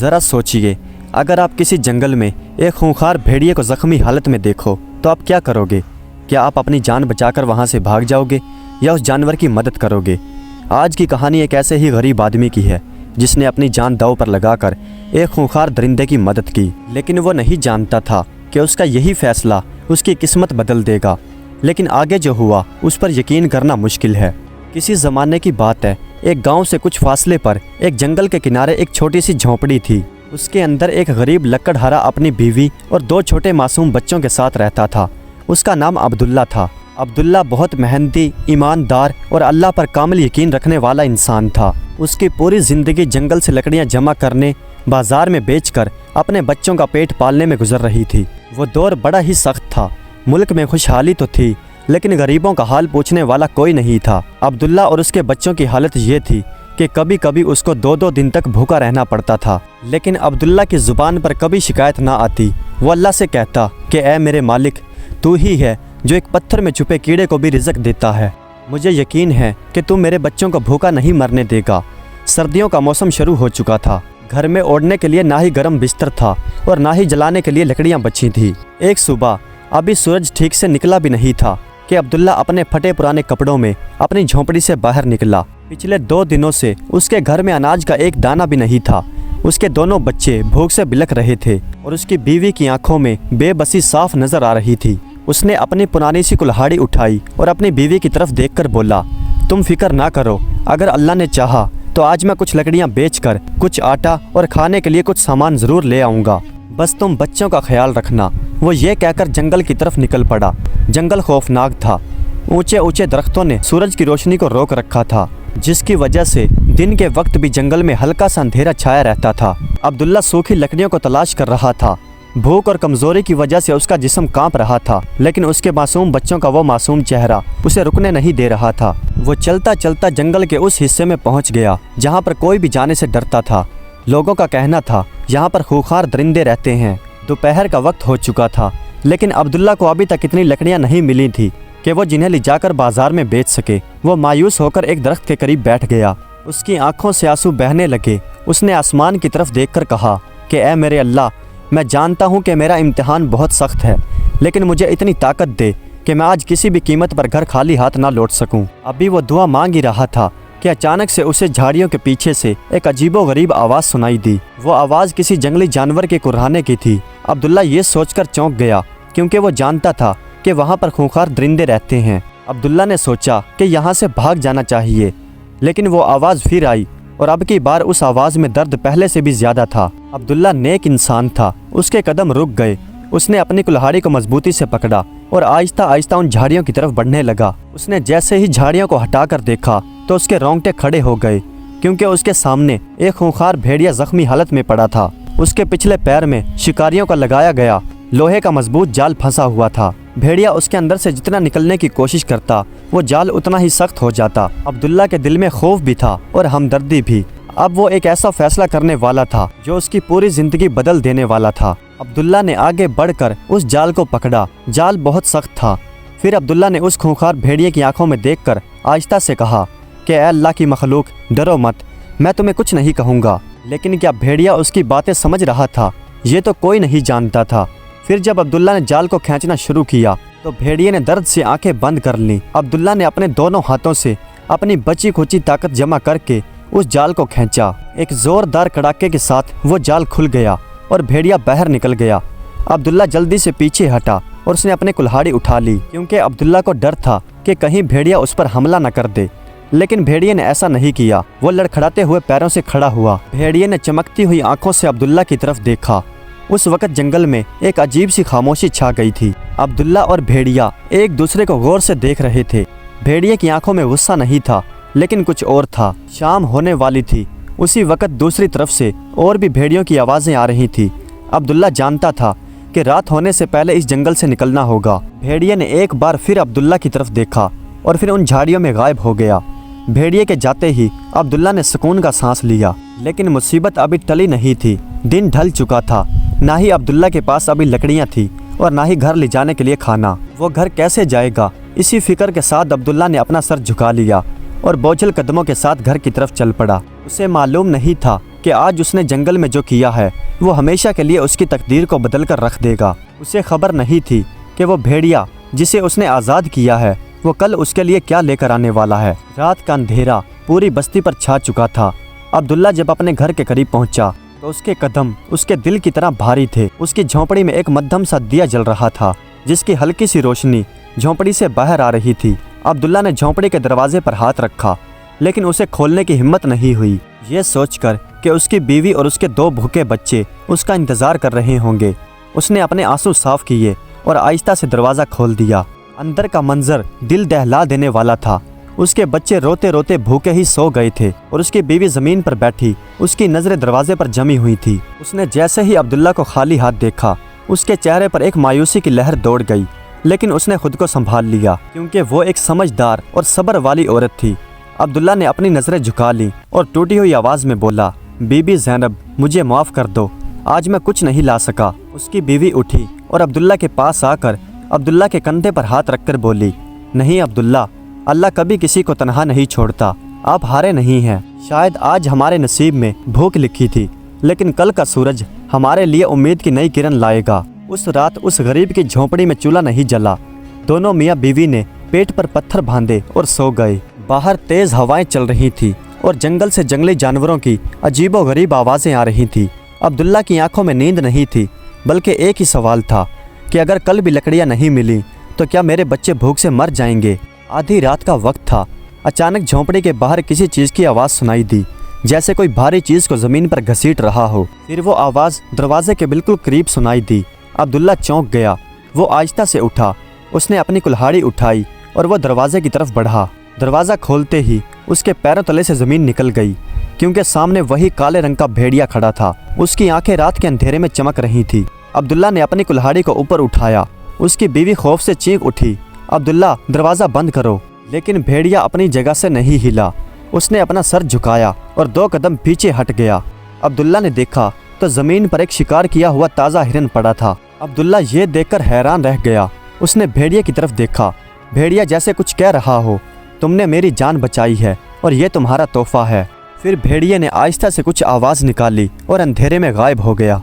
ذرا سوچئے، اگر آپ کسی جنگل میں ایک خونخوار بھیڑیے کو زخمی حالت میں دیکھو تو آپ کیا کرو گے؟ کیا آپ اپنی جان بچا کر وہاں سے بھاگ جاؤ گے یا اس جانور کی مدد کرو گے؟ آج کی کہانی ایک ایسے ہی غریب آدمی کی ہے جس نے اپنی جان داؤ پر لگا کر ایک خونخوار درندے کی مدد کی، لیکن وہ نہیں جانتا تھا کہ اس کا یہی فیصلہ اس کی قسمت بدل دے گا۔ لیکن آگے جو ہوا اس پر یقین کرنا مشکل ہے۔ کسی زمانے کی بات ہے، ایک گاؤں سے کچھ فاصلے پر ایک جنگل کے کنارے ایک چھوٹی سی جھونپڑی تھی۔ اس کے اندر ایک غریب لکڑہارا اپنی بیوی اور 2 چھوٹے معصوم بچوں کے ساتھ رہتا تھا۔ اس کا نام عبداللہ تھا۔ عبداللہ بہت محنتی، ایماندار اور اللہ پر کامل یقین رکھنے والا انسان تھا۔ اس کی پوری زندگی جنگل سے لکڑیاں جمع کرنے، بازار میں بیچ کر اپنے بچوں کا پیٹ پالنے میں گزر رہی تھی۔ وہ دور بڑا ہی سخت تھا۔ ملک میں خوشحالی تو تھی لیکن غریبوں کا حال پوچھنے والا کوئی نہیں تھا۔ عبداللہ اور اس کے بچوں کی حالت یہ تھی کہ کبھی کبھی اس کو 2 دن تک بھوکا رہنا پڑتا تھا، لیکن عبداللہ کی زبان پر کبھی شکایت نہ آتی۔ وہ اللہ سے کہتا کہ اے میرے مالک، تو ہی ہے جو ایک پتھر میں چھپے کیڑے کو بھی رزق دیتا ہے۔ مجھے یقین ہے کہ تم میرے بچوں کو بھوکا نہیں مرنے دے گا۔ سردیوں کا موسم شروع ہو چکا تھا۔ گھر میں اوڑھنے کے لیے نہ ہی گرم بستر تھا اور نہ ہی جلانے کے لیے لکڑیاں بچی تھیں۔ ایک صبح ابھی سورج ٹھیک سے نکلا بھی نہیں تھا کہ عبداللہ اپنے پھٹے پرانے کپڑوں میں اپنی جھونپڑی سے باہر نکلا۔ پچھلے 2 دنوں سے اس کے گھر میں اناج کا ایک دانہ بھی نہیں تھا۔ اس کے دونوں بچے بھوک سے بلک رہے تھے اور اس کی بیوی کی آنکھوں میں بے بسی صاف نظر آ رہی تھی۔ اس نے اپنی پرانی سی کلہاڑی اٹھائی اور اپنی بیوی کی طرف دیکھ کر بولا، تم فکر نہ کرو، اگر اللہ نے چاہا تو آج میں کچھ لکڑیاں بیچ کر کچھ آٹا اور کھانے کے لیے کچھ سامان ضرور لے آؤں گا، بس تم بچوں کا خیال رکھنا۔ وہ یہ کہہ کر جنگل کی طرف نکل پڑا۔ جنگل خوفناک تھا۔ اونچے اونچے درختوں نے سورج کی روشنی کو روک رکھا تھا، جس کی وجہ سے دن کے وقت بھی جنگل میں ہلکا سا اندھیرا چھایا رہتا تھا۔ عبداللہ سوکھی لکڑیوں کو تلاش کر رہا تھا۔ بھوک اور کمزوری کی وجہ سے اس کا جسم کانپ رہا تھا، لیکن اس کے معصوم بچوں کا وہ معصوم چہرہ اسے رکنے نہیں دے رہا تھا۔ وہ چلتا چلتا جنگل کے اس حصے میں پہنچ گیا جہاں پر کوئی بھی جانے سے ڈرتا تھا۔ لوگوں کا کہنا تھا یہاں پر خونخوار درندے رہتے ہیں۔ دوپہر کا وقت ہو چکا تھا، لیکن عبداللہ کو ابھی تک اتنی لکڑیاں نہیں ملی تھی کہ وہ جنہیں لے جا کر بازار میں بیچ سکے۔ وہ مایوس ہو کر ایک درخت کے قریب بیٹھ گیا۔ اس کی آنکھوں سے آنسو بہنے لگے۔ اس نے آسمان کی طرف دیکھ کر کہا کہ اے میرے اللہ، میں جانتا ہوں کہ میرا امتحان بہت سخت ہے، لیکن مجھے اتنی طاقت دے کہ میں آج کسی بھی قیمت پر گھر خالی ہاتھ نہ لوٹ سکوں۔ ابھی وہ دعا مانگ ہی رہا تھا کہ اچانک سے اسے جھاڑیوں کے پیچھے سے ایک عجیب و غریب آواز سنائی دی۔ وہ آواز کسی جنگلی جانور کے کرہانے کی تھی۔ عبداللہ یہ سوچ کر چونک گیا کیونکہ وہ جانتا تھا کہ وہاں پر خونخوار درندے رہتے ہیں۔ عبداللہ نے سوچا کہ یہاں سے بھاگ جانا چاہیے، لیکن وہ آواز پھر آئی اور اب کی بار اس آواز میں درد پہلے سے بھی زیادہ تھا۔ عبداللہ نیک انسان تھا۔ اس کے قدم رک گئے۔ اس نے اپنی کلہاڑی کو مضبوطی سے پکڑا اور آہستہ آہستہ ان جھاڑیوں کی طرف بڑھنے لگا۔ اس نے جیسے ہی جھاڑیوں کو ہٹا کر دیکھا تو اس کے رونگٹے کھڑے ہو گئے، کیونکہ اس کے سامنے ایک خونخوار بھیڑیا زخمی حالت میں پڑا تھا۔ اس کے پچھلے پیر میں شکاریوں کا لگایا گیا لوہے کا مضبوط جال پھنسا ہوا تھا۔ بھیڑیا اس کے اندر سے جتنا نکلنے کی کوشش کرتا وہ جال اتنا ہی سخت ہو جاتا۔ عبداللہ کے دل میں خوف بھی تھا اور ہمدردی بھی۔ اب وہ ایک ایسا فیصلہ کرنے والا تھا جو اس کی پوری زندگی بدل دینے والا تھا۔ عبداللہ نے آگے بڑھ کر اس جال کو پکڑا۔ جال بہت سخت تھا۔ پھر عبداللہ نے اس خونخوار بھیڑیے کی آنکھوں میں دیکھ کر آہستہ سے کہا کہ اے اللہ کی مخلوق، ڈرو مت، میں تمہیں کچھ نہیں کہوں گا۔ لیکن کیا بھیڑیا اس کی باتیں سمجھ رہا تھا؟ یہ تو کوئی نہیں جانتا تھا۔ پھر جب عبداللہ نے جال کو کھینچنا شروع کیا تو بھیڑیے نے درد سے آنکھیں بند کر لیں۔ عبداللہ نے اپنے دونوں ہاتھوں سے اپنی بچی کھوچی طاقت جمع کر کے اس جال کو کھینچا۔ ایک زوردار کڑاکے کے ساتھ وہ جال کھل گیا اور بھیڑیا باہر نکل گیا۔ عبداللہ جلدی سے پیچھے ہٹا اور اس نے اپنی کلہاڑی اٹھا لی، کیونکہ عبداللہ کو ڈر تھا کہ کہیں بھیڑیا اس پر حملہ نہ کر دے۔ لیکن بھیڑیے نے ایسا نہیں کیا۔ وہ لڑکھڑاتے ہوئے پیروں سے کھڑا ہوا۔ بھیڑیے نے چمکتی ہوئی آنکھوں سے عبداللہ کی طرف دیکھا۔ اس وقت جنگل میں ایک عجیب سی خاموشی چھا گئی تھی۔ عبداللہ اور بھیڑیا ایک دوسرے کو غور سے دیکھ رہے تھے۔ بھیڑیے کی آنکھوں میں غصہ نہیں تھا، لیکن کچھ اور تھا۔ شام ہونے والی تھی۔ اسی وقت دوسری طرف سے اور بھی بھیڑیوں کی آوازیں آ رہی تھی۔ عبداللہ جانتا تھا کہ رات ہونے سے پہلے اس جنگل سے نکلنا ہوگا۔ بھیڑیے نے ایک بار پھر عبداللہ کی طرف دیکھا اور پھر ان جھاڑیوں میں غائب ہو گیا۔ بھیڑیے کے جاتے ہی عبداللہ نے سکون کا سانس لیا، لیکن مصیبت ابھی ٹلی نہیں تھی۔ دن ڈھل چکا تھا۔ نہ ہی عبداللہ کے پاس ابھی لکڑیاں تھیں اور نہ ہی گھر لے جانے کے لیے کھانا۔ وہ گھر کیسے جائے گا؟ اسی فکر کے ساتھ عبداللہ نے اپنا سر جھکا لیا اور بوجھل قدموں کے ساتھ گھر کی طرف چل پڑا۔ اسے معلوم نہیں تھا کہ آج اس نے جنگل میں جو کیا ہے وہ ہمیشہ کے لیے اس کی تقدیر کو بدل کر رکھ دے گا۔ اسے خبر نہیں تھی کہ وہ بھیڑیا جسے اس نے آزاد کیا ہے وہ کل اس کے لیے کیا لے کر آنے والا ہے۔ رات کا اندھیرا پوری بستی پر چھا چکا تھا۔ عبداللہ جب اپنے گھر کے قریب پہنچا تو اس کے قدم اس کے دل کی طرح بھاری تھے۔ اس کی جھونپڑی میں ایک مدھم سا دیا جل رہا تھا جس کی ہلکی سی روشنی جھونپڑی سے باہر آ رہی تھی۔ عبداللہ نے جھونپڑی کے دروازے پر ہاتھ رکھا لیکن اسے کھولنے کی ہمت نہیں ہوئی، یہ سوچ کر کہ اس کی بیوی اور اس کے 2 بھوکے بچے اس کا انتظار کر رہے ہوں گے۔ اس نے اپنے آنسو صاف کیے اور آہستہ سے دروازہ کھول دیا۔ اندر کا منظر دل دہلا دینے والا تھا۔ اس کے بچے روتے روتے بھوکے ہی سو گئے تھے اور اس کی بیوی زمین پر بیٹھی اس کی نظریں دروازے پر جمی ہوئی تھی۔ اس نے جیسے ہی عبداللہ کو خالی ہاتھ دیکھا اس کے چہرے پر ایک مایوسی کی لہر دوڑ گئی، لیکن اس نے خود کو سنبھال لیا کیونکہ وہ ایک سمجھدار اور صبر والی عورت تھی۔ عبداللہ نے اپنی نظریں جھکا لی اور ٹوٹی ہوئی آواز میں بولا، بی بی زینب مجھے معاف کر دو، آج میں کچھ نہیں لا سکا۔ اس کی بیوی اٹھی اور عبداللہ کے پاس آ کر عبداللہ کے کندھے پر ہاتھ رکھ کر بولی، نہیں عبداللہ، اللہ کبھی کسی کو تنہا نہیں چھوڑتا، آپ ہارے نہیں ہیں۔ شاید آج ہمارے نصیب میں بھوک لکھی تھی لیکن کل کا سورج ہمارے لیے امید کی نئی کرن لائے گا۔ اس رات اس غریب کی جھونپڑی میں چولہا نہیں جلا۔ دونوں میاں بیوی نے پیٹ پر پتھر باندھے اور سو گئے۔ باہر تیز ہوائیں چل رہی تھی اور جنگل سے جنگلی جانوروں کی عجیب و غریب آوازیں آ رہی تھی۔ عبداللہ کی آنکھوں میں نیند نہیں تھی بلکہ ایک ہی سوال تھا کہ اگر کل بھی لکڑیاں نہیں ملی تو کیا میرے بچے بھوک سے مر جائیں گے؟ آدھی رات کا وقت تھا۔ اچانک جھونپڑی کے باہر کسی چیز کی آواز سنائی دی، جیسے کوئی بھاری چیز کو زمین پر گھسیٹ رہا ہو۔ پھر وہ آواز دروازے کے بالکل قریب سنائی دی۔ عبداللہ چونک گیا۔ وہ آہستہ سے اٹھا، اس نے اپنی کلہاڑی اٹھائی اور وہ دروازے کی طرف بڑھا۔ دروازہ کھولتے ہی اس کے پیروں تلے سے زمین نکل گئی کیونکہ سامنے وہی کالے رنگ کا بھیڑیا کھڑا تھا۔ اس کی آنکھیں رات کے اندھیرے میں چمک رہی تھی۔ عبداللہ نے اپنی کلہاڑی کو اوپر اٹھایا۔ اس کی بیوی خوف سے چیخ اٹھی، عبداللہ دروازہ بند کرو، لیکن بھیڑیا اپنی جگہ سے نہیں ہلا۔ اس نے اپنا سر جھکایا اور 2 قدم پیچھے ہٹ گیا۔ عبداللہ نے دیکھا تو زمین پر ایک شکار کیا ہوا تازہ ہرن پڑا تھا۔ عبداللہ یہ دیکھ کر حیران رہ گیا۔ اس نے بھیڑیا کی طرف دیکھا۔ بھیڑیا جیسے کچھ کہہ رہا ہو، تم نے میری جان بچائی ہے اور یہ تمہارا تحفہ ہے۔ پھر بھیڑیے نے آہستہ سے کچھ آواز نکالی اور اندھیرے میں غائب ہو گیا۔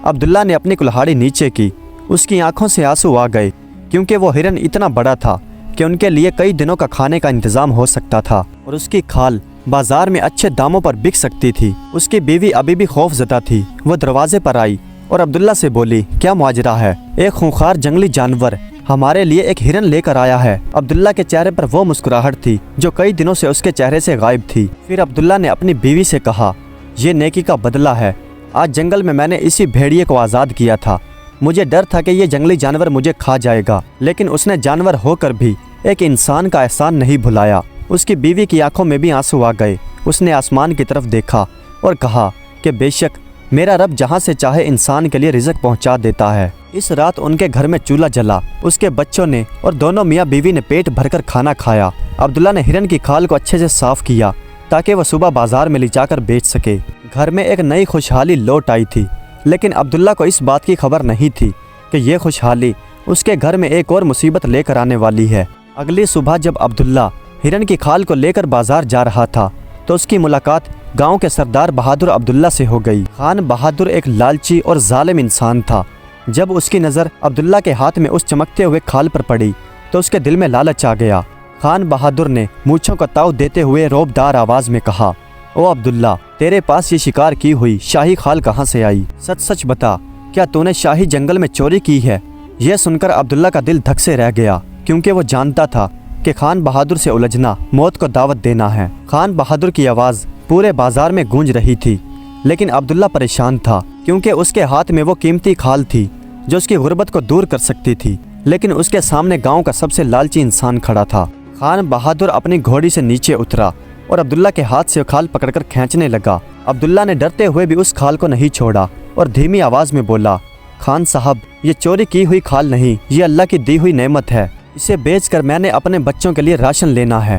عبداللہ نے اپنی کلہاڑی نیچے کی۔ اس کی آنکھوں سے آنسو آ گئے کیونکہ وہ ہرن اتنا بڑا تھا کہ ان کے لیے کئی دنوں کا کھانے کا انتظام ہو سکتا تھا اور اس کی کھال بازار میں اچھے داموں پر بک سکتی تھی۔ اس کی بیوی ابھی بھی خوف زدہ تھی۔ وہ دروازے پر آئی اور عبداللہ سے بولی، کیا ماجرا ہے؟ ایک خونخوار جنگلی جانور ہمارے لیے ایک ہرن لے کر آیا ہے۔ عبداللہ کے چہرے پر وہ مسکراہٹ تھی جو کئی دنوں سے اس کے چہرے سے غائب تھی۔ پھر عبداللہ نے اپنی بیوی سے کہا، یہ نیکی کا بدلہ ہے۔ آج جنگل میں نے اسی بھیڑیے کو آزاد کیا تھا۔ مجھے ڈر تھا کہ یہ جنگلی جانور مجھے کھا جائے گا، لیکن اس نے جانور ہو کر بھی ایک انسان کا احسان نہیں بھلایا۔ اس کی بیوی کی آنکھوں میں بھی آنسو آ گئے۔ اس نے آسمان کی طرف دیکھا اور کہا کہ بے شک میرا رب جہاں سے چاہے انسان کے لیے رزق پہنچا دیتا ہے۔ اس رات ان کے گھر میں چولہا جلا۔ اس کے بچوں نے اور دونوں میاں بیوی نے پیٹ بھر کر کھانا کھایا۔ عبداللہ نے ہرن کی کھال کو اچھے سے صاف کیا تاکہ وہ صبح بازار میں لے جا کر بیچ سکے۔ گھر میں ایک نئی خوشحالی لوٹ آئی تھی، لیکن عبداللہ کو اس بات کی خبر نہیں تھی کہ یہ خوشحالی اس کے گھر میں ایک اور مصیبت لے کر آنے والی ہے۔ اگلی صبح جب عبداللہ ہرن کی کھال کو لے کر بازار جا رہا تھا تو اس کی ملاقات گاؤں کے سردار بہادر عبداللہ سے ہو گئی۔ خان بہادر ایک لالچی اور ظالم انسان تھا۔ جب اس کی نظر عبداللہ کے ہاتھ میں اس چمکتے ہوئے کھال پر پڑی تو اس کے دل میں لالچ آ گیا۔ خان بہادر نے مونچھوں کو تاؤ دیتے ہوئے روبدار آواز میں کہا، او عبداللہ، تیرے پاس یہ شکار کی ہوئی شاہی کھال کہاں سے آئی؟ سچ سچ بتا، کیا تو نے شاہی جنگل میں چوری کی ہے؟ یہ سن کر عبداللہ کا دل دھک سے رہ گیا کیونکہ وہ جانتا تھا کہ خان بہادر سے الجھنا موت کو دعوت دینا ہے۔ خان بہادر کی آواز پورے بازار میں گونج رہی تھی، لیکن عبداللہ پریشان تھا کیونکہ اس کے ہاتھ میں وہ قیمتی کھال تھی جو اس کی غربت کو دور کر سکتی تھی، لیکن اس کے سامنے گاؤں کا سب سے لالچی انسان کھڑا تھا۔ خان بہادر اپنی گھوڑی سے نیچے اترا اور عبداللہ کے ہاتھ سے کھال پکڑ کر کھینچنے لگا۔ عبداللہ نے ڈرتے ہوئے بھی اس کھال کو نہیں چھوڑا اور دھیمی آواز میں بولا، خان صاحب، یہ چوری کی ہوئی کھال نہیں، یہ اللہ کی دی ہوئی نعمت ہے۔ اسے بیچ کر میں نے اپنے بچوں کے لیے راشن لینا ہے۔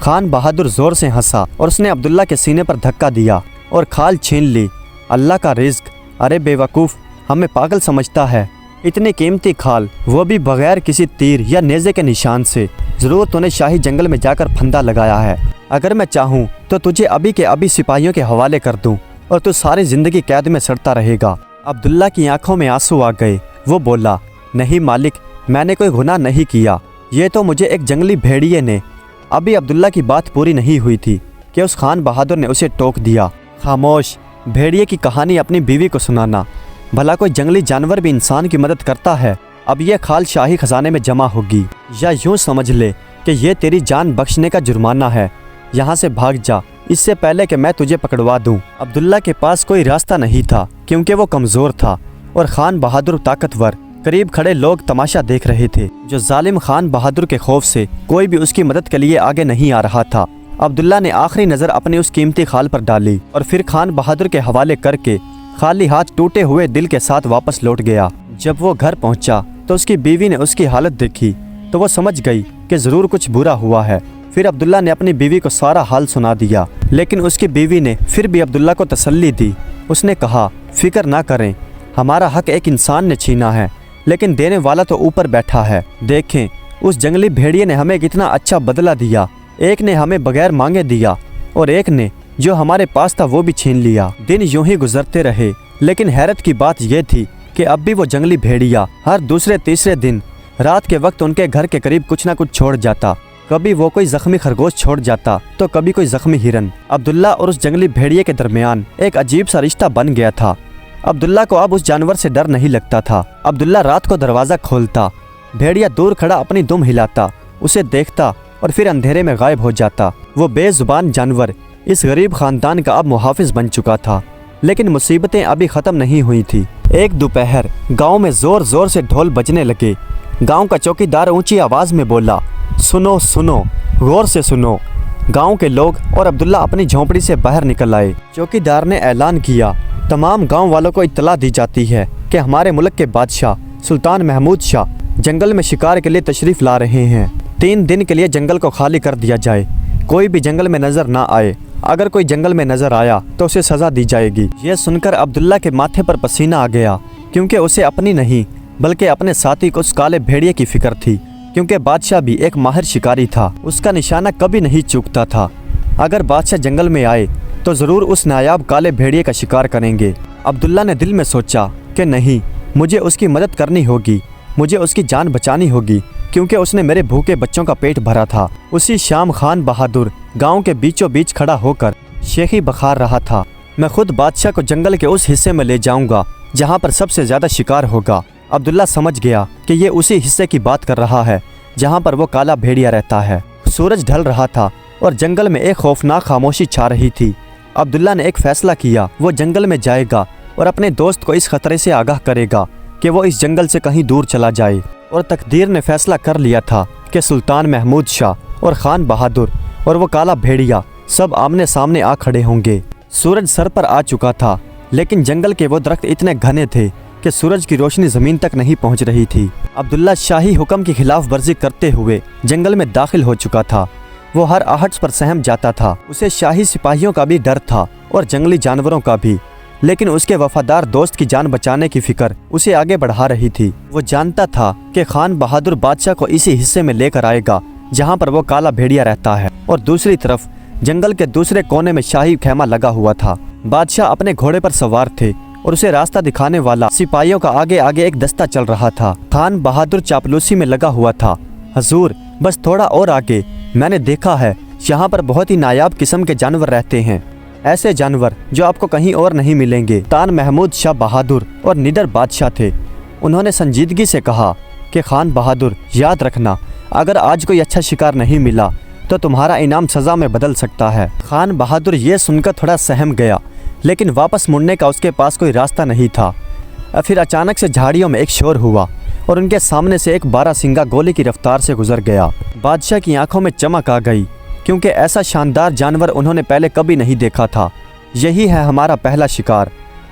خان بہادر زور سے ہنسا اور اس نے عبداللہ کے سینے پر دھکا دیا اور کھال چھین لی۔ اللہ کا رزق، ارے بے وقوف، ہمیں پاگل سمجھتا ہے؟ اتنی قیمتی کھال، وہ بھی بغیر کسی تیر یا نیزے کے نشان سے، ضرور تو نے شاہی جنگل میں جا کر پھندا لگایا ہے۔ اگر میں چاہوں تو تجھے ابھی کے ابھی سپاہیوں کے حوالے کر دوں और तू सारी जिंदगी कैद में सड़ता रहेगा। अब्दुल्ला की आंखों में आंसू आ गए। वो बोला, नहीं मालिक, मैंने कोई गुनाह नहीं किया, ये तो मुझे एक जंगली भेड़िए ने। अभी अब्दुल्ला की बात पूरी नहीं हुई थी कि उस खान बहादुर ने उसे टोक दिया, खामोश, भेड़िए की कहानी अपनी बीवी को सुनाना। भला कोई जंगली जानवर भी इंसान की मदद करता है? अब ये खाल शाही खजाने में जमा होगी, या यूं समझ ले कि ये तेरी जान बख्शने का जुर्माना है। यहाँ से भाग जा, इससे पहले कि मैं तुझे पकड़वा दूं। अब्दुल्ला के पास कोई रास्ता नहीं था क्योंकि वो कमज़ोर था और खान बहादुर ताकतवर। करीब खड़े लोग तमाशा देख रहे थे। जो जालिम खान बहादुर के खौफ से कोई भी उसकी मदद के लिए आगे नहीं आ रहा था। अब्दुल्ला ने आखिरी नज़र अपनी उस कीमती खाल पर डाली और फिर खान बहादुर के हवाले करके खाली हाथ टूटे हुए दिल के साथ वापस लौट गया। जब वो घर पहुंचा तो उसकी बीवी ने उसकी हालत देखी तो वो समझ गई कि ज़रूर कुछ बुरा हुआ है। फिर अब्दुल्ला ने अपनी बीवी को सारा हाल सुना दिया, लेकिन उसकी बीवी ने फिर भी अब्दुल्ला को तसल्ली दी। उसने कहा, फिक्र ना करें, हमारा हक एक इंसान ने छीना है, लेकिन देने वाला तो ऊपर बैठा है। देखें, उस जंगली भेड़िए ने हमें कितना अच्छा बदला दिया। एक ने हमें बगैर मांगे दिया और एक ने जो हमारे पास था वो भी छीन लिया। दिन यूं ही गुजरते रहे, लेकिन हैरत की बात यह थी कि अब भी वो जंगली भेड़िया हर दूसरे तीसरे दिन रात के वक्त उनके घर के करीब कुछ ना कुछ छोड़ जाता। कभी वो कोई जख्मी खरगोश छोड़ जाता तो कभी कोई जख्मी हिरन। अब्दुल्ला और उस जंगली भेड़िए के दरमियान एक अजीब सा रिश्ता बन गया था। अब्दुल्ला को अब उस जानवर से डर नहीं लगता था। अब्दुल्ला रात को दरवाज़ा खोलता, भेड़िया दूर खड़ा अपनी दुम हिलाता, उसे देखता और फिर अंधेरे में गायब हो जाता। वो बेजुबान जानवर इस गरीब खानदान का अब मुहाफिज बन चुका था, लेकिन मुसीबतें अभी ख़त्म नहीं हुई थी। एक दोपहर गांव में ज़ोर ज़ोर से ढोल बजने लगे। गांव का चौकीदार ऊंची आवाज़ में बोला, सुनो सुनो, गौर से सुनो। गांव के लोग और अब्दुल्ला अपनी झोंपड़ी से बाहर निकल आए। चौकीदार ने ऐलान किया, तमाम गांव वालों को इत्तला दी जाती है कि हमारे मुल्क के बादशाह सुल्तान महमूद शाह जंगल में शिकार के लिए तशरीफ़ ला रहे हैं। 3 दिन के लिए जंगल को खाली कर दिया जाए, कोई भी जंगल में नज़र ना आए। अगर कोई जंगल में नज़र आया तो उसे सज़ा दी जाएगी। यह सुनकर अब्दुल्ला के माथे पर पसीना आ गया, क्योंकि उसे अपनी नहीं बल्कि अपने साथी को उस काले भेड़िए की फिक्र थी। क्योंकि बादशाह भी एक माहिर शिकारी था, उसका निशाना कभी नहीं चूकता था। अगर बादशाह जंगल में आए तो ज़रूर उस नायाब काले भेड़िए का शिकार करेंगे। अब्दुल्ला ने दिल में सोचा कि नहीं, मुझे उसकी मदद करनी होगी, मुझे उसकी जान बचानी होगी, क्योंकि उसने मेरे भूखे बच्चों का पेट भरा था। उसी शाम खान बहादुर गांव के बीचों बीच खड़ा होकर शेखी बखार रहा था, मैं खुद बादशाह को जंगल के उस हिस्से में ले जाऊंगा जहां पर सबसे ज़्यादा शिकार होगा। अब्दुल्ला समझ गया कि ये उसी हिस्से की बात कर रहा है जहां पर वो काला भेड़िया रहता है। सूरज ढल रहा था और जंगल में एक खौफनाक खामोशी छा रही थी। अब्दुल्ला ने एक फ़ैसला किया, वो जंगल में जाएगा और अपने दोस्त को इस खतरे से आगाह करेगा कि वो इस जंगल से कहीं दूर चला जाए। और तकदीर ने फैसला कर लिया था कि सुल्तान महमूद शाह और खान बहादुर और वो काला भेड़िया सब आमने सामने आ खड़े होंगे। सूरज सर पर आ चुका था, लेकिन जंगल के वो दरख्त इतने घने थे कि सूरज की रोशनी ज़मीन तक नहीं पहुंच रही थी। अब्दुल्ला शाही हुक्म की खिलाफ वर्जी करते हुए जंगल में दाखिल हो चुका था। वो हर आहट पर सहम जाता था। उसे शाही सिपाहियों का भी डर था और जंगली जानवरों का भी, लेकिन उसके वफादार दोस्त की जान बचाने की फिक्र उसे आगे बढ़ा रही थी। वो जानता था कि खान बहादुर बादशाह को इसी हिस्से में लेकर आएगा जहां पर वो काला भेड़िया रहता है। और दूसरी तरफ जंगल के दूसरे कोने में शाही खेमा लगा हुआ था। बादशाह अपने घोड़े पर सवार थे और उसे रास्ता दिखाने वाला सिपाहियों का आगे आगे एक दस्ता चल रहा था। खान बहादुर चापलूसी में लगा हुआ था। हजूर, बस थोड़ा और आगे मैंने देखा है, यहाँ पर बहुत ही नायाब किस्म के जानवर रहते हैं, ऐसे जानवर जो आपको कहीं और नहीं मिलेंगे। सुल्तान महमूद शाह बहादुर और निडर बादशाह थे। उन्होंने संजीदगी से कहा कि खान बहादुर, याद रखना, अगर आज कोई अच्छा शिकार नहीं मिला तो तुम्हारा इनाम सज़ा में बदल सकता है। खान बहादुर ये सुनकर थोड़ा सहम गया, लेकिन वापस मुड़ने का उसके पास कोई रास्ता नहीं था। फिर अचानक से झाड़ियों में एक शोर हुआ और उनके सामने से एक बारहसिंगा गोली की रफ्तार से गुजर गया। बादशाह की आंखों में चमक आ गई, क्योंकि ऐसा शानदार जानवर उन्होंने पहले कभी नहीं देखा था। यही है हमारा पहला शिकार।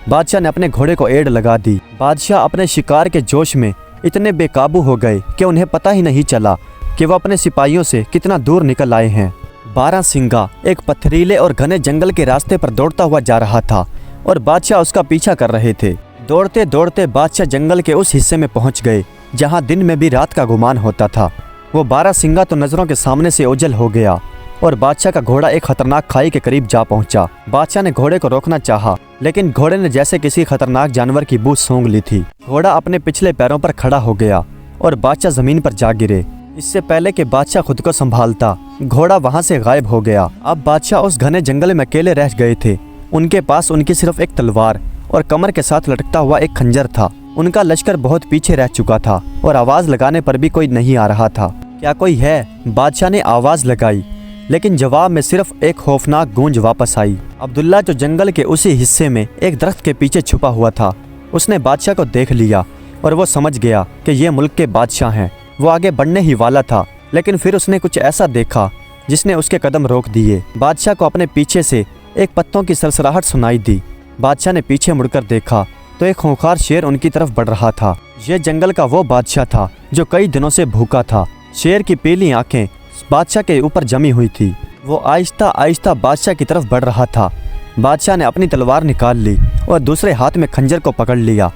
बादशाह ने अपने घोड़े को एड़ लगा दी। बादशाह अपने शिकार के जोश में इतने बेकाबू हो गए कि उन्हें पता ही नहीं चला कि वो अपने सिपाहियों से कितना दूर निकल आए हैं। बारहसिंगा एक पथरीले और घने जंगल के रास्ते पर दौड़ता हुआ जा रहा था और बादशाह उसका पीछा कर रहे थे। दौड़ते दौड़ते बादशाह जंगल के उस हिस्से में पहुंच गए जहां दिन में भी रात का गुमान होता था। वो बारहसिंगा तो नज़रों के सामने से ओझल हो गया और बादशाह का घोड़ा एक खतरनाक खाई के करीब जा पहुंचा। बादशाह ने घोड़े को रोकना चाहा, लेकिन घोड़े ने जैसे किसी खतरनाक जानवर की बू सूंघ ली थी। घोड़ा अपने पिछले पैरों पर खड़ा हो गया और बादशाह जमीन पर जा गिरे। इससे पहले कि बादशाह खुद को संभालता, घोड़ा वहां से गायब हो गया। अब बादशाह उस घने जंगल में अकेले रह गए थे। उनके पास उनकी सिर्फ एक तलवार और कमर के साथ लटकता हुआ एक खंजर था। उनका लश्कर बहुत पीछे रह चुका था और आवाज लगाने पर भी कोई नहीं आ रहा था। क्या कोई है? बादशाह ने आवाज लगाई, लेकिन जवाब में सिर्फ एक खौफनाक गूंज वापस आई। अब्दुल्ला जो जंगल के उसी हिस्से में एक दरख्त के पीछे छुपा हुआ था, उसने बादशाह को देख लिया और वो समझ गया कि ये मुल्क के बादशाह हैं। वो आगे बढ़ने ही वाला था, लेकिन फिर उसने कुछ ऐसा देखा जिसने उसके कदम रोक दिए। बादशाह को अपने पीछे से एक पत्तों की सरसराहट सुनाई दी। बादशाह ने पीछे मुड़कर देखा तो एक खूंखार शेर उनकी तरफ बढ़ रहा था। ये जंगल का वो बादशाह था जो कई दिनों से भूखा था। शेर की पीली आंखें बादशाह के ऊपर जमी हुई थी। वो आहिस्ता आहिस्ता बादशाह की तरफ बढ़ रहा था। बादशाह ने अपनी तलवार निकाल ली और दूसरे हाथ में खंजर को पकड़ लिया,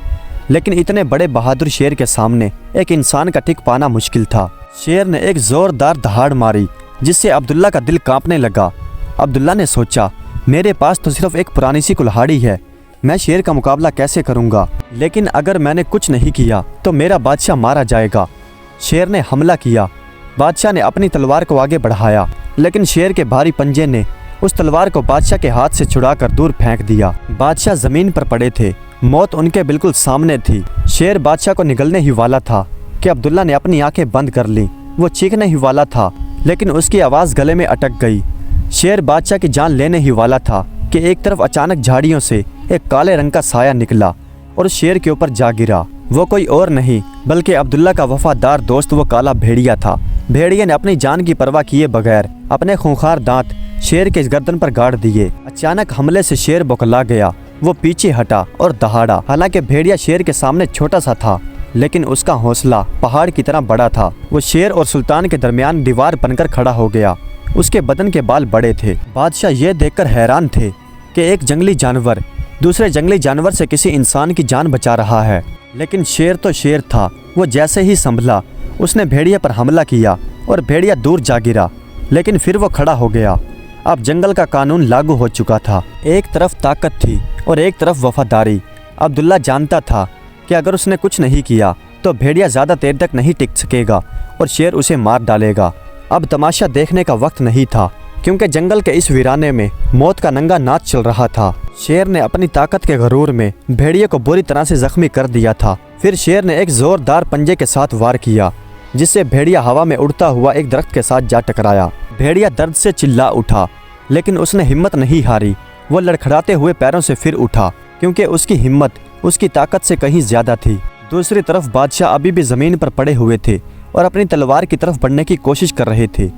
लेकिन इतने बड़े बहादुर शेर के सामने एक इंसान का टिक पाना मुश्किल था। शेर ने एक जोरदार दहाड़ मारी जिससे अब्दुल्ला का दिल कांपने लगा। अब्दुल्ला ने सोचा, मेरे पास तो सिर्फ एक पुरानी सी कुल्हाड़ी है, मैं शेर का मुकाबला कैसे करूंगा? लेकिन अगर मैंने कुछ नहीं किया तो मेरा बादशाह मारा जाएगा। शेर ने हमला किया। बादशाह ने अपनी तलवार को आगे बढ़ाया, लेकिन शेर के भारी पंजे ने उस तलवार को बादशाह के हाथ से छुड़ाकर दूर फेंक दिया। बादशाह जमीन पर पड़े थे, मौत उनके बिल्कुल सामने थी। शेर बादशाह को निगलने ही वाला था कि अब्दुल्ला ने अपनी आंखें बंद कर ली। वो चीखने ही वाला था, लेकिन उसकी आवाज़ गले में अटक गई। शेर बादशाह की जान लेने ही वाला था कि एक तरफ अचानक झाड़ियों से एक काले रंग का साया निकला और शेर के ऊपर जा गिरा। वो कोई और नहीं बल्कि अब्दुल्ला का वफादार दोस्त वो काला भेड़िया था। भेड़िया ने अपनी जान की परवाह किए बगैर अपने खूंखार दांत शेर के गर्दन पर गाड़ दिए। अचानक हमले से शेर बौखला गया। वो पीछे हटा और दहाड़ा। हालांकि भेड़िया शेर के सामने छोटा सा था, लेकिन उसका हौसला पहाड़ की तरह बड़ा था। वो शेर और सुल्तान के दरमियान दीवार बनकर खड़ा हो गया। उसके बदन के बाल बड़े थे। बादशाह ये देखकर हैरान थे कि एक जंगली जानवर दूसरे जंगली जानवर से किसी इंसान की जान बचा रहा है। लेकिन शेर तो शेर था। वो जैसे ही संभला उसने भेड़िया पर हमला किया और भेड़िया दूर जा गिरा, लेकिन फिर वो खड़ा हो गया। अब जंगल का कानून लागू हो चुका था। एक तरफ ताकत थी और एक तरफ वफादारी। अब्दुल्ला जानता था कि अगर उसने कुछ नहीं किया तो भेड़िया ज़्यादा देर तक नहीं टिक सकेगा और शेर उसे मार डालेगा। अब तमाशा देखने का वक्त नहीं था, क्योंकि जंगल के इस वीराने में मौत का नंगा नाच चल रहा था। शेर ने अपनी ताकत के गरूर में भेड़िए को बुरी तरह से जख्मी कर दिया था। फिर शेर ने एक जोरदार पंजे के साथ वार किया, जिससे भेड़िया हवा में उड़ता हुआ एक दरख्त के साथ जा टकराया। भेड़िया दर्द से चिल्ला उठा, लेकिन उसने हिम्मत नहीं हारी। वो लड़खड़ाते हुए पैरों से फिर उठा, क्योंकि उसकी हिम्मत उसकी ताकत से कहीं ज्यादा थी। दूसरी तरफ बादशाह अभी भी जमीन पर पड़े हुए थे और अपनी तलवार की तरफ बढ़ने की कोशिश कर रहे थे,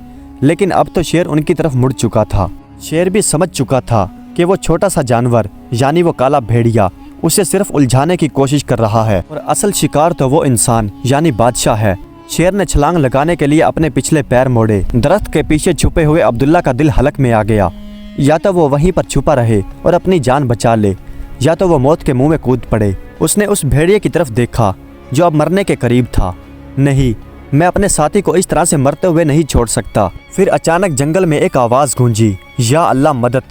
लेकिन अब तो शेर उनकी तरफ मुड़ चुका था। शेर भी समझ चुका था कि वो छोटा सा जानवर यानी वो काला भेड़िया उसे सिर्फ उलझाने की कोशिश कर रहा है और असल शिकार तो वो इंसान यानी बादशाह है। शेर ने छलांग लगाने के लिए अपने पिछले पैर मोड़े। दरख्त के पीछे छुपे हुए अब्दुल्ला का दिल हलक में आ गया। या तो वो वहीं पर छुपा रहे और अपनी जान बचा ले, या तो वो मौत के मुंह में कूद पड़े। उसने उस भेड़िए की तरफ देखा जो अब मरने के करीब था। नहीं, मैं अपने साथी को इस तरह से मरते हुए नहीं छोड़ सकता। फिर अचानक जंगल में एक आवाज़ गूंजी, या अल्लाह मदद।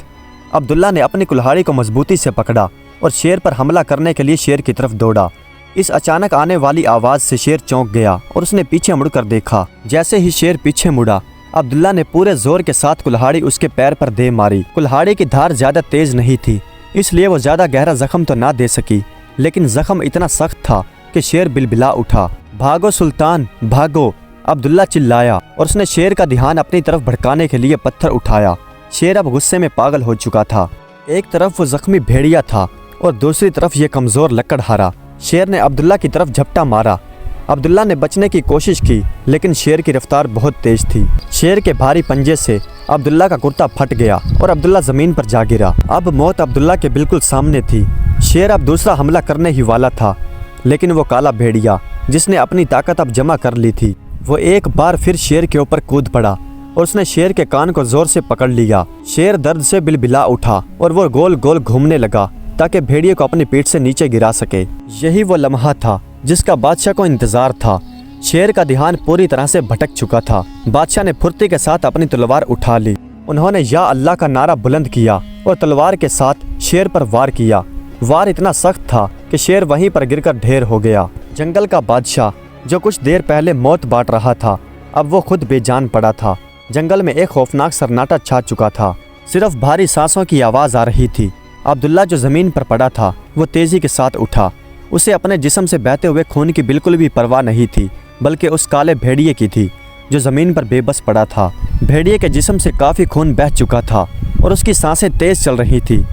अब्दुल्ला ने अपनी कुल्हाड़ी को मजबूती से पकड़ा और शेर पर हमला करने के लिए शेर की तरफ दौड़ा। इस अचानक आने वाली आवाज़ से शेर चौंक गया और उसने पीछे मुड़कर देखा। जैसे ही शेर पीछे मुड़ा, अब्दुल्ला ने पूरे जोर के साथ कुल्हाड़ी उसके पैर पर दे मारी। कुल्हाड़ी की धार ज़्यादा तेज नहीं थी, इसलिए वो ज़्यादा गहरा जख्म तो ना दे सकी, लेकिन जख्म इतना सख्त था कि शेर बिलबिला उठा। भागो सुल्तान भागो, अब्दुल्ला चिल्लाया और उसने शेर का ध्यान अपनी तरफ भड़काने के लिए पत्थर उठाया। शेर अब गुस्से में पागल हो चुका था। एक तरफ वो जख्मी भेड़िया था और दूसरी तरफ ये कमज़ोर लकड़हारा। शेर ने अब्दुल्ला की तरफ झपटा मारा। अब्दुल्ला ने बचने की कोशिश की, लेकिन शेर की रफ्तार बहुत तेज थी। शेर के भारी पंजे से अब्दुल्ला का कुर्ता फट गया और अब्दुल्ला ज़मीन पर जा गिरा। अब मौत अब्दुल्ला के बिल्कुल सामने थी। शेर अब दूसरा हमला करने ही वाला था, लेकिन वो काला भेड़िया जिसने अपनी ताकत अब जमा कर ली थी, वो एक बार फिर शेर के ऊपर कूद पड़ा और उसने शेर के कान को जोर से पकड़ लिया। शेर दर्द से बिलबिला उठा और वो गोल गोल घूमने लगा ताकि भेड़िए को अपनी पीठ से नीचे गिरा सके। यही वो लम्हा था जिसका बादशाह को इंतजार था। शेर का ध्यान पूरी तरह से भटक चुका था। बादशाह ने फुर्ती के साथ अपनी तलवार उठा ली। उन्होंने या अल्लाह का नारा बुलंद किया और तलवार के साथ शेर पर वार किया। वार इतना सख्त था कि शेर वहीं पर गिरकर ढेर हो गया। जंगल का बादशाह जो कुछ देर पहले मौत बांट रहा था, अब वो खुद बेजान पड़ा था। जंगल में एक खौफनाक सन्नाटा छा चुका था। सिर्फ भारी सांसों की आवाज़ आ रही थी। अब्दुल्ला जो ज़मीन पर पड़ा था वो तेज़ी के साथ उठा। उसे अपने जिस्म से बहते हुए खून की बिल्कुल भी परवाह नहीं थी, बल्कि उस काले भेड़िए की थी जो ज़मीन पर बेबस पड़ा था। भेड़िए के जिस्म से काफ़ी खून बह चुका था और उसकी सांसें तेज़ चल रही थी।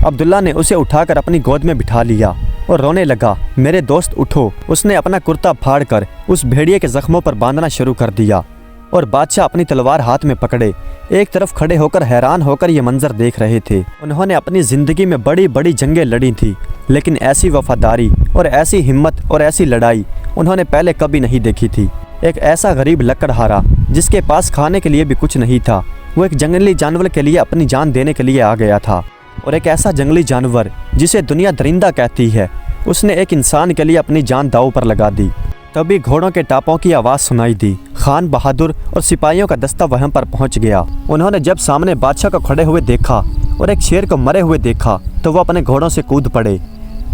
अब्दुल्ला ने उसे उठाकर अपनी गोद में बिठा लिया और रोने लगा, मेरे दोस्त उठो। उसने अपना कुर्ता फाड़ कर उस भेड़िए के ज़ख्मों पर बांधना शुरू कर दिया और बादशाह अपनी तलवार हाथ में पकड़े एक तरफ खड़े होकर हैरान होकर ये मंजर देख रहे थे। उन्होंने अपनी ज़िंदगी में बड़ी बड़ी जंगें लड़ी थी, लेकिन ऐसी वफादारी और ऐसी हिम्मत और ऐसी लड़ाई उन्होंने पहले कभी नहीं देखी थी। एक ऐसा गरीब लकड़हारा जिसके पास खाने के लिए भी कुछ नहीं था, वो एक जंगली जानवर के लिए अपनी जान देने के लिए आ गया था। और एक ऐसा जंगली जानवर जिसे दुनिया दरिंदा कहती है, उसने एक इंसान के लिए अपनी जान दांव पर लगा दी। तभी घोड़ों के टापों की आवाज़ सुनाई दी। खान बहादुर और सिपाहियों का दस्ता वहां पर पहुंच गया। उन्होंने जब सामने बादशाह को खड़े हुए देखा और एक शेर को मरे हुए देखा तो वो अपने घोड़ों से कूद पड़े।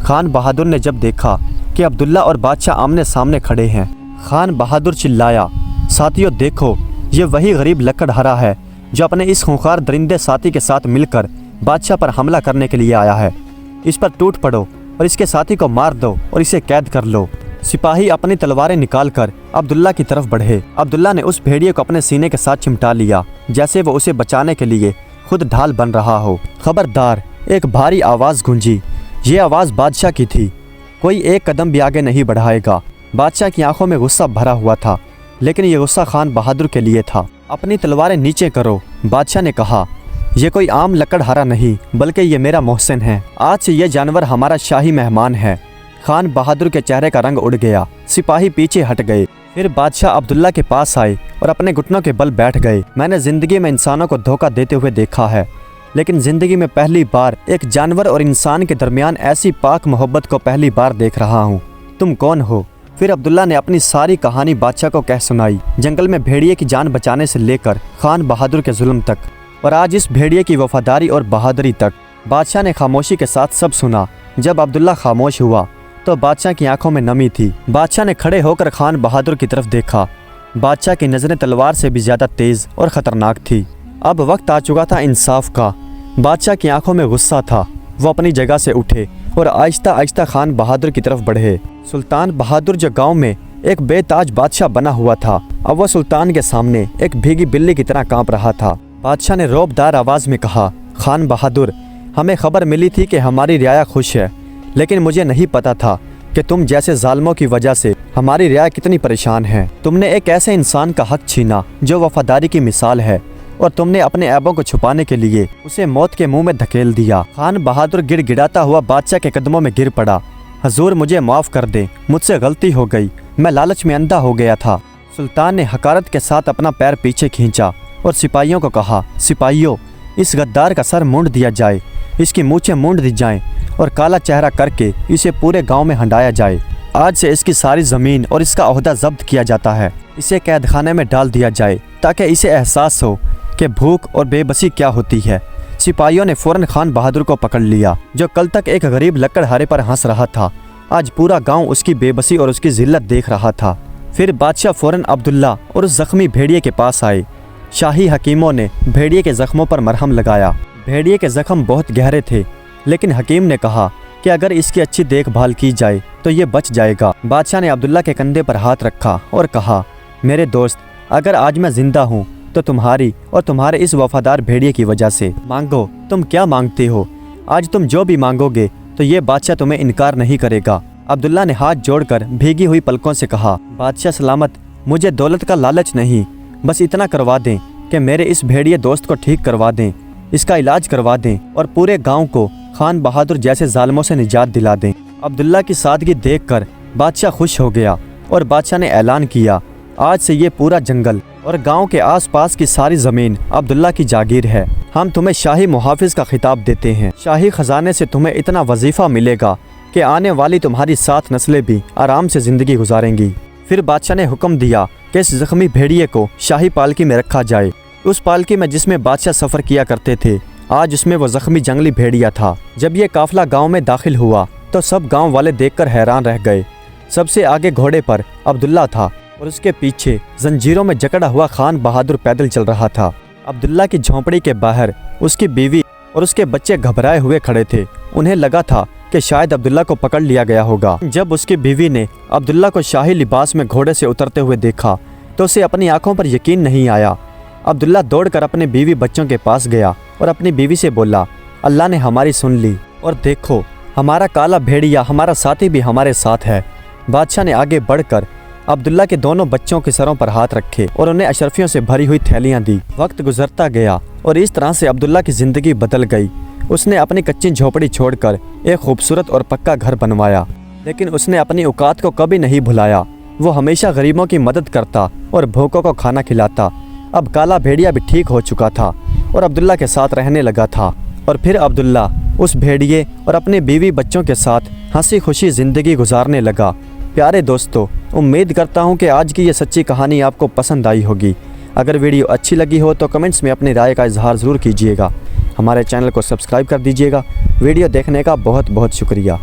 खान बहादुर ने जब देखा कि अब्दुल्ला और बादशाह आमने सामने खड़े हैं, खान बहादुर चिल्लाया, साथियों देखो, ये वही गरीब लकड़हारा है जो अपने इस खूंखार दरिंदे साथी के साथ मिलकर बादशाह पर हमला करने के लिए आया है। इस पर टूट पड़ो और इसके साथी को मार दो और इसे कैद कर लो। सिपाही अपनी तलवारें निकालकर अब्दुल्ला की तरफ बढ़े। अब्दुल्ला ने उस भेड़िए को अपने सीने के साथ चिमटा लिया, जैसे वो उसे बचाने के लिए खुद ढाल बन रहा हो। खबरदार, एक भारी आवाज़ गूंजी। ये आवाज़ बादशाह की थी। कोई एक कदम भी आगे नहीं बढ़ाएगा। बादशाह की आंखों में गुस्सा भरा हुआ था, लेकिन ये गुस्सा खान बहादुर के लिए था। अपनी तलवारें नीचे करो, बादशाह ने कहा। ये कोई आम लकड़हारा नहीं, बल्कि ये मेरा मोहसिन है। आज से ये जानवर हमारा शाही मेहमान है। खान बहादुर के चेहरे का रंग उड़ गया। सिपाही पीछे हट गए। फिर बादशाह अब्दुल्ला के पास आए और अपने घुटनों के बल बैठ गए। मैंने ज़िंदगी में इंसानों को धोखा देते हुए देखा है, लेकिन ज़िंदगी में पहली बार एक जानवर और इंसान के दरमियान ऐसी पाक मोहब्बत को पहली बार देख रहा हूँ। तुम कौन हो? फिर अब्दुल्ला ने अपनी सारी कहानी बादशाह को कह सुनाई, जंगल में भेड़िए की जान बचाने से लेकर खान बहादुर के जुल्म तक, और आज इस भेड़िए की वफादारी और बहादुरी तक। बादशाह ने खामोशी के साथ सब सुना। जब अब्दुल्ला खामोश हुआ तो बादशाह की आंखों में नमी थी। बादशाह ने खड़े होकर खान बहादुर की तरफ देखा। बादशाह की नज़रें तलवार से भी ज़्यादा तेज़ और ख़तरनाक थी। अब वक्त आ चुका था इंसाफ का। बादशाह की आंखों में गुस्सा था। वो अपनी जगह से उठे और आहिस्ता आहिस्ता खान बहादुर की तरफ बढ़े। सुल्तान बहादुर जो गाँव में एक बेताज बादशाह बना हुआ था, अब वह सुल्तान के सामने एक भीगी बिल्ली की तरह काँप रहा था। बादशाह ने रौबदार आवाज़ में कहा, खान बहादुर, हमें खबर मिली थी कि हमारी रियाया खुश है, लेकिन मुझे नहीं पता था कि तुम जैसे जालिमों की वजह से हमारी रियाया कितनी परेशान है। तुमने एक ऐसे इंसान का हक छीना जो वफादारी की मिसाल है, और तुमने अपने ऐबों को छुपाने के लिए उसे मौत के मुंह में धकेल दिया। खान बहादुर गिड़गिड़ाता हुआ बादशाह के कदमों में गिर पड़ा। हजूर, मुझे माफ़ कर दें, मुझसे गलती हो गई, मैं लालच में अंधा हो गया था। सुल्तान ने हकारत के साथ अपना पैर पीछे खींचा और सिपाहियों को कहा, सिपाहियों, इस गद्दार का सर मूंड दिया जाए, इसकी मूछें मूंड दी जाएं और काला चेहरा करके इसे पूरे गांव में हंडाया जाए। आज से इसकी सारी ज़मीन और इसका ओहदा जब्त किया जाता है। इसे कैद खाने में डाल दिया जाए ताकि इसे एहसास हो कि भूख और बेबसी क्या होती है। सिपाहियों ने फ़ौरन खान बहादुर को पकड़ लिया, जो कल तक एक गरीब लकड़हारे पर हंस रहा था। आज पूरा गाँव उसकी बेबसी और उसकी जिल्लत देख रहा था। फिर बादशाह फ़ौरन अब्दुल्ला और उस ज़ख्मी भेड़िए के पास आए। शाही हकीमों ने भेड़िए के ज़ख्मों पर मरहम लगाया। भेड़िए के ज़ख्म बहुत गहरे थे, लेकिन हकीम ने कहा कि अगर इसकी अच्छी देखभाल की जाए तो ये बच जाएगा। बादशाह ने अब्दुल्ला के कंधे पर हाथ रखा और कहा, मेरे दोस्त, अगर आज मैं जिंदा हूँ तो तुम्हारी और तुम्हारे इस वफादार भेड़िए की वजह से। मांगो, तुम क्या मांगते हो? आज तुम जो भी मांगोगे तो ये बादशाह तुम्हें इनकार नहीं करेगा। अब्दुल्ला ने हाथ जोड़कर भीगी हुई पलकों से कहा, बादशाह सलामत, मुझे दौलत का लालच नहीं, बस इतना करवा दें कि मेरे इस भेड़िए दोस्त को ठीक करवा दें, इसका इलाज करवा दें और पूरे गांव को खान बहादुर जैसे जालिमों से निजात दिला दें। अब्दुल्ला की सादगी देखकर बादशाह खुश हो गया और बादशाह ने ऐलान किया, आज से ये पूरा जंगल और गांव के आसपास की सारी ज़मीन अब्दुल्ला की जागीर है। हम तुम्हें शाही मुहाफिज का खिताब देते हैं। शाही खजाने से तुम्हें इतना वजीफ़ा मिलेगा कि आने वाली तुम्हारी 7 नस्लें भी आराम से ज़िंदगी गुजारेंगी। फिर बादशाह ने हुक्म दिया कि इस जख्मी भेड़िए को शाही पालकी में रखा जाए। उस पालकी में जिसमें बादशाह सफ़र किया करते थे, आज उसमें वो जख्मी जंगली भेड़िया था। जब ये काफिला गांव में दाखिल हुआ तो सब गांव वाले देखकर हैरान रह गए। सबसे आगे घोड़े पर अब्दुल्ला था और उसके पीछे जंजीरों में जकड़ा हुआ खान बहादुर पैदल चल रहा था। अब्दुल्ला की झोंपड़ी के बाहर उसकी बीवी और उसके बच्चे घबराए हुए खड़े थे। उन्हें लगा था कि शायद अब्दुल्ला को पकड़ लिया गया होगा। जब उसकी बीवी ने अब्दुल्ला को शाही लिबास में घोड़े से उतरते हुए देखा तो उसे अपनी आंखों पर यकीन नहीं आया। अब्दुल्ला दौड़कर अपने बीवी बच्चों के पास गया और अपनी बीवी से बोला, अल्लाह ने हमारी सुन ली और देखो हमारा काला भेड़िया हमारा साथी भी हमारे साथ है। बादशाह ने आगे बढ़कर अब्दुल्ला के दोनों बच्चों के सरों पर हाथ रखे और उन्हें अशरफियों से भरी हुई थैलियां दी। वक्त गुजरता गया और इस तरह से अब्दुल्ला की ज़िंदगी बदल गई। उसने अपनी कच्ची झोपड़ी छोड़कर एक खूबसूरत और पक्का घर बनवाया, लेकिन उसने अपनी औकात को कभी नहीं भुलाया। वो हमेशा गरीबों की मदद करता और भूखों को खाना खिलाता। अब काला भेड़िया भी ठीक हो चुका था और अब्दुल्ला के साथ रहने लगा था। और फिर अब्दुल्ला उस भेड़िए और अपने बीवी बच्चों के साथ हंसी खुशी ज़िंदगी गुजारने लगा। प्यारे दोस्तों, उम्मीद करता हूँ कि आज की ये सच्ची कहानी आपको पसंद आई होगी। अगर वीडियो अच्छी लगी हो तो कमेंट्स में अपनी राय का इजहार ज़रूर कीजिएगा। हमारे चैनल को सब्सक्राइब कर दीजिएगा। वीडियो देखने का बहुत बहुत शुक्रिया।